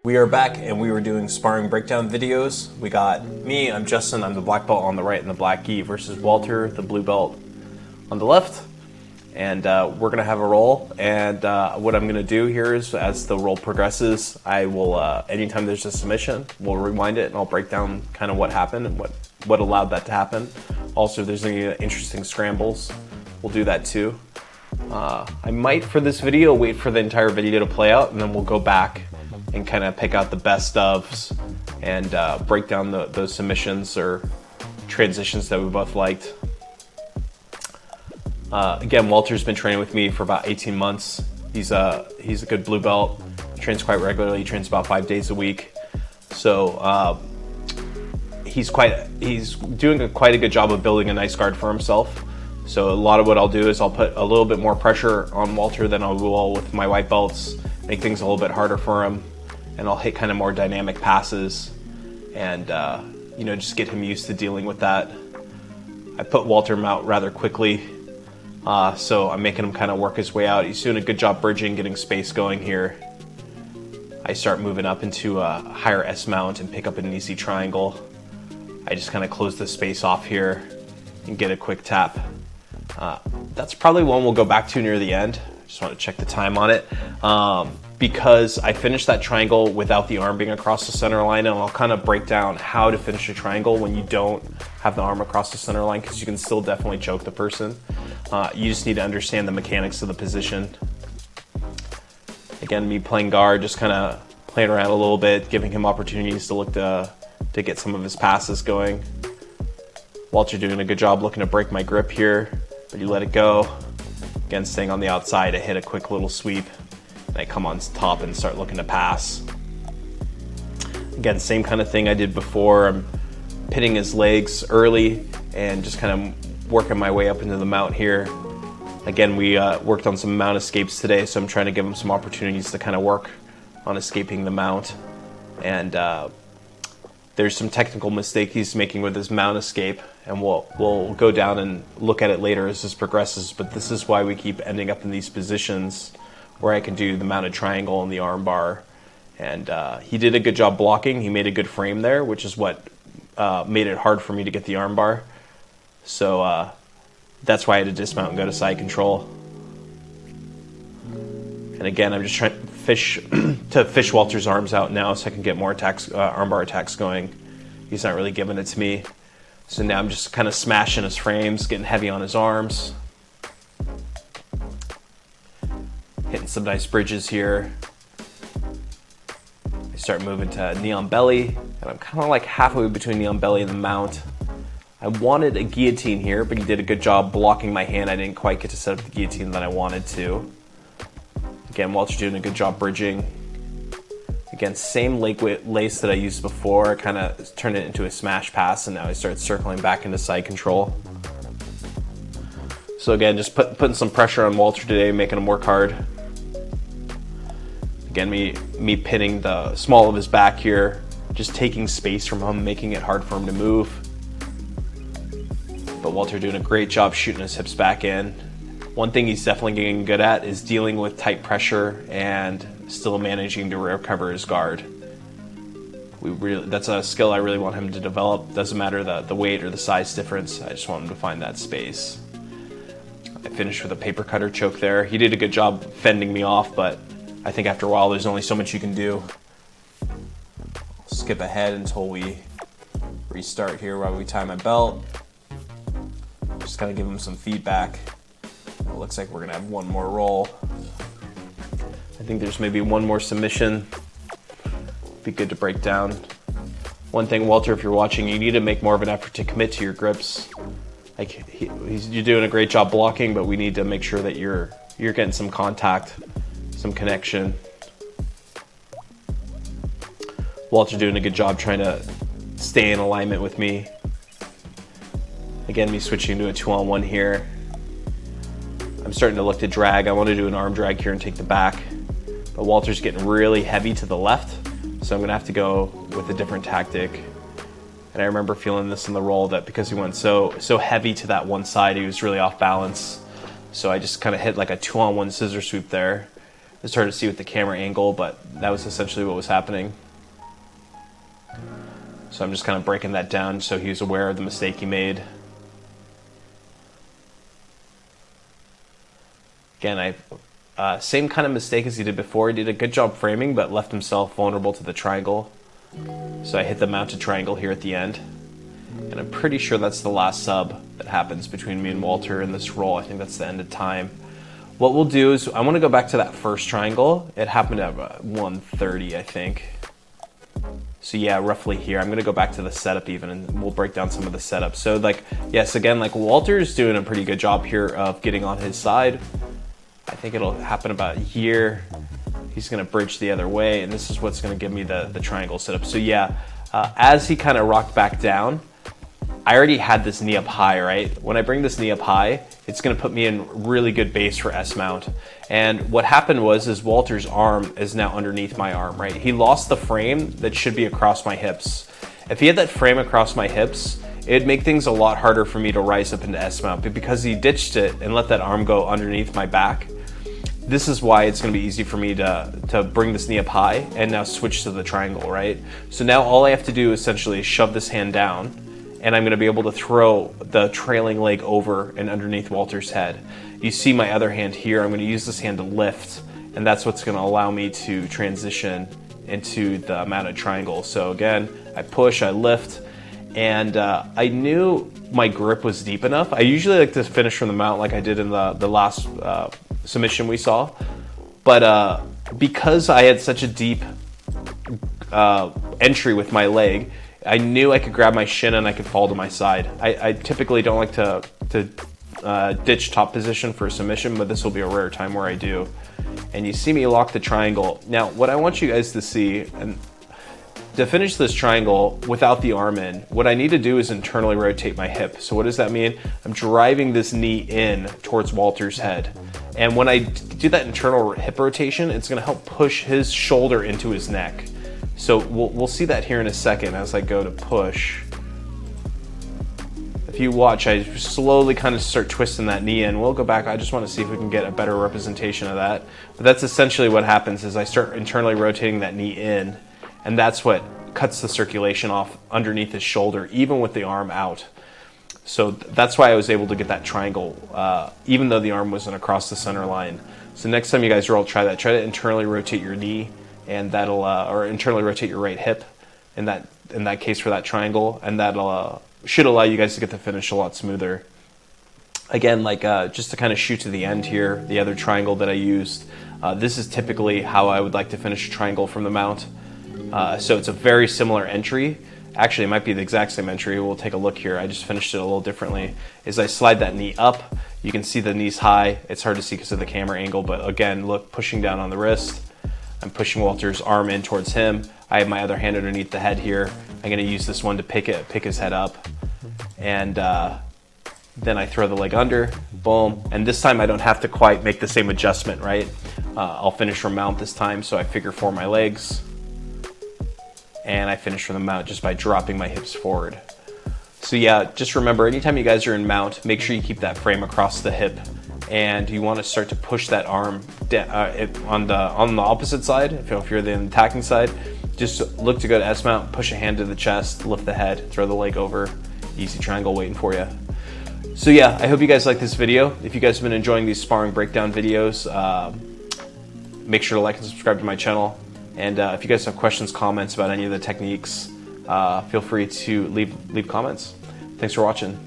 We are back and we were doing sparring breakdown videos. We got me, I'm Justin, I'm the black belt on the right and the black gi, versus Walter, the blue belt on the left. And we're gonna have a roll, and what I'm gonna do here is, as the roll progresses, I will, anytime there's a submission, we'll rewind it and I'll break down kind of what happened and what allowed that to happen. Also, if there's any interesting scrambles, we'll do that too. I might, for this video, wait for the entire video to play out, and then we'll go back and kind of pick out the best ofs and break down those submissions or transitions that we both liked. Again, Walter's been training with me for about 18 months. He's a good blue belt. He trains quite regularly. He trains about 5 days a week. So he's doing quite a good job of building a nice guard for himself. So a lot of what I'll do is I'll put a little bit more pressure on Walter than I will with my white belts, make things a little bit harder for him, and I'll hit kind of more dynamic passes and just get him used to dealing with that. I put Walter out rather quickly, so I'm making him kind of work his way out. He's doing a good job bridging, getting space going here. I start moving up into a higher S mount and pick up an easy triangle. I just kind of close the space off here and get a quick tap. That's probably one we'll go back to near the end. Just want to check the time on it. Because I finished that triangle without the arm being across the center line, and I'll kind of break down how to finish a triangle when you don't have the arm across the center line, because you can still definitely choke the person. You just need to understand the mechanics of the position. Again, me playing guard, just kind of playing around a little bit, giving him opportunities to look to get some of his passes going. Walter doing a good job looking to break my grip here, but you let it go. Again, staying on the outside, I hit a quick little sweep. And I come on top and start looking to pass. Again, same kind of thing I did before. I'm pitting his legs early and just kind of working my way up into the mount here. Again, we worked on some mount escapes today, so I'm trying to give him some opportunities to kind of work on escaping the mount. And there's some technical mistake he's making with his mount escape, and we'll go down and look at it later as this progresses, but this is why we keep ending up in these positions where I can do the mounted triangle and the arm bar. And he did a good job blocking. He made a good frame there, which is what made it hard for me to get the arm bar. So that's why I had to dismount and go to side control. And again, I'm just trying to fish Walter's arms out now so I can get more attacks, armbar attacks going. He's not really giving it to me. So now I'm just kind of smashing his frames, getting heavy on his arms. Hitting some nice bridges here. I start moving to knee on belly, and I'm kind of like halfway between knee on belly and the mount. I wanted a guillotine here, but he did a good job blocking my hand. I didn't quite get to set up the guillotine that I wanted to. Again, Walter's doing a good job bridging. Again, same leg lace that I used before. I kind of turned it into a smash pass, and now I start circling back into side control. So again, just putting some pressure on Walter today, making him work hard. Again, me pinning the small of his back here, just taking space from him, making it hard for him to move. But Walter doing a great job shooting his hips back in. One thing he's definitely getting good at is dealing with tight pressure and still managing to recover his guard. That's a skill I really want him to develop. Doesn't matter the weight or the size difference. I just want him to find that space. I finished with a paper cutter choke there. He did a good job fending me off, but I think after a while there's only so much you can do. I'll skip ahead until we restart here while we tie my belt. Just kind of give him some feedback. It looks like we're gonna have one more roll. I think there's maybe one more submission. Be good to break down. One thing, Walter, if you're watching, you need to make more of an effort to commit to your grips. You're doing a great job blocking, but we need to make sure that you're getting some contact, some connection. Walter doing a good job trying to stay in alignment with me. Again, me switching to a 2-on-1 here. I'm starting to look to drag. I want to do an arm drag here and take the back. But Walter's getting really heavy to the left, so I'm going to have to go with a different tactic. And I remember feeling this in the roll, that because he went so heavy to that one side, he was really off balance. So I just kind of hit like a 2-on-1 scissor sweep there. It's hard to see with the camera angle, but that was essentially what was happening. So I'm just kind of breaking that down so he was aware of the mistake he made. Again, same kind of mistake as he did before. He did a good job framing, but left himself vulnerable to the triangle. So I hit the mounted triangle here at the end. And I'm pretty sure that's the last sub that happens between me and Walter in this roll. I think that's the end of time. What we'll do is I want to go back to that first triangle. It happened at 1:30, I think. So yeah, roughly here. I'm going to go back to the setup even, and we'll break down some of the setup. So like, yes, again, like Walter's doing a pretty good job here of getting on his side. I think it'll happen about here. He's going to bridge the other way, and this is what's going to give me the triangle setup. So yeah, as he kind of rocked back down, I already had this knee up high, right? When I bring this knee up high, it's going to put me in really good base for S mount. And what happened is Walter's arm is now underneath my arm, right? He lost the frame that should be across my hips. If he had that frame across my hips, it'd make things a lot harder for me to rise up into S mount. But because he ditched it and let that arm go underneath my back, this is why it's going to be easy for me to bring this knee up high and now switch to the triangle, right? So now all I have to do essentially is shove this hand down, and I'm going to be able to throw the trailing leg over and underneath Walter's head. You see my other hand here. I'm going to use this hand to lift, and that's what's going to allow me to transition into the mounted triangle. So again, I push, I lift, and I knew my grip was deep enough. I usually like to finish from the mount like I did in the last submission we saw, but because I had such a deep entry with my leg, I knew I could grab my shin and I could fall to my side. I typically don't like to ditch top position for a submission, but this will be a rare time where I do. And you see me lock the triangle. Now, what I want you guys to see, and to finish this triangle without the arm in, what I need to do is internally rotate my hip. So what does that mean? I'm driving this knee in towards Walter's head. And when I do that internal hip rotation, it's going to help push his shoulder into his neck. So we'll see that here in a second as I go to push. If you watch, I slowly kind of start twisting that knee in. We'll go back. I just want to see if we can get a better representation of that. But that's essentially what happens is I start internally rotating that knee in, and that's what cuts the circulation off underneath his shoulder, even with the arm out. So that's why I was able to get that triangle, even though the arm wasn't across the center line. So next time you guys roll, try that. Try to internally rotate your knee, and that'll, or internally rotate your right hip in that case for that triangle, and that'll should allow you guys to get the finish a lot smoother. Again, like just to kind of shoot to the end here, the other triangle that I used, this is typically how I would like to finish a triangle from the mount. So it's a very similar entry. Actually, it might be the exact same entry. We'll take a look here. I just finished it a little differently. As I slide that knee up, you can see the knee's high. It's hard to see because of the camera angle, but again, look, pushing down on the wrist. I'm pushing Walter's arm in towards him. I have my other hand underneath the head here. I'm going to use this one to pick his head up. And then I throw the leg under, boom. And this time I don't have to quite make the same adjustment, right? I'll finish from mount this time, so I figure four my legs. And I finish from the mount just by dropping my hips forward. So yeah, just remember, anytime you guys are in mount, make sure you keep that frame across the hip. And you want to start to push that arm on the opposite side. If you're the attacking side, just look to go to S mount, push a hand to the chest, lift the head, throw the leg over. Easy triangle waiting for you. So yeah, I hope you guys like this video. If you guys have been enjoying these sparring breakdown videos, make sure to like and subscribe to my channel. And if you guys have questions, comments about any of the techniques, feel free to leave comments. Thanks for watching.